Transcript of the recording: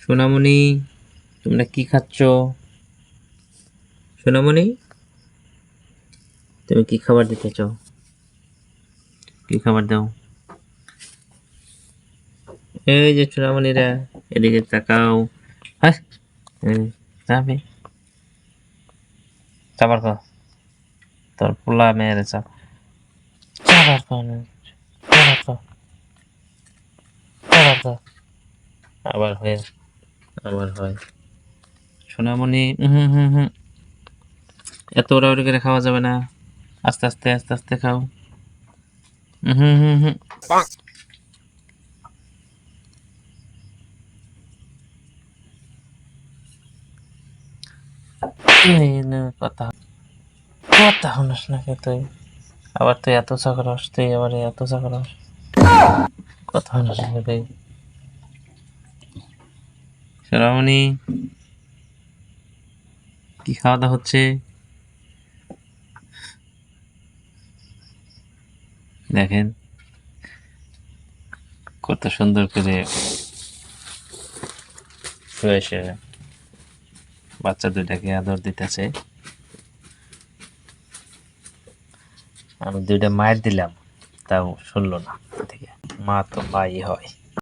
সোনামণি, তোমরা কি খাচ্ছ? সোনামণি, তুমি কি খাবার দিতে চাও? কি খাবার দাও? এই যে সোনামণিরা, এদিকে তাকাও। হ্যাঁ, যাবে চাবার খাও। তোর পোলা মেয়েরে চাপ চাবার খাও না, চাবার খাও, চাবার খাও। আবার হয়, আবার হয়। সোনামণি, হুম হুম হুম, এত ওড়াউড়ি করে খাওয়া যাবে না। আস্তে আস্তে আস্তে আস্তে খাও। হুম হুম হুম। এই নে কথা, কথা শুনিস না কে তুই? আবার তুই এত চাকরস, তুই আবার এত চাকরস, কথা শুনিস না তুই? সোনামণি, কি খাওয়া দাওয়া হচ্ছে? দেখেন কত সুন্দর করে শুয়ে বাচ্চা দুইটাকে আদর দিতেছে। আমি দুইটা মায়ের দিলাম, তাও শুনলো না। থেকে মা তো মাই হয়।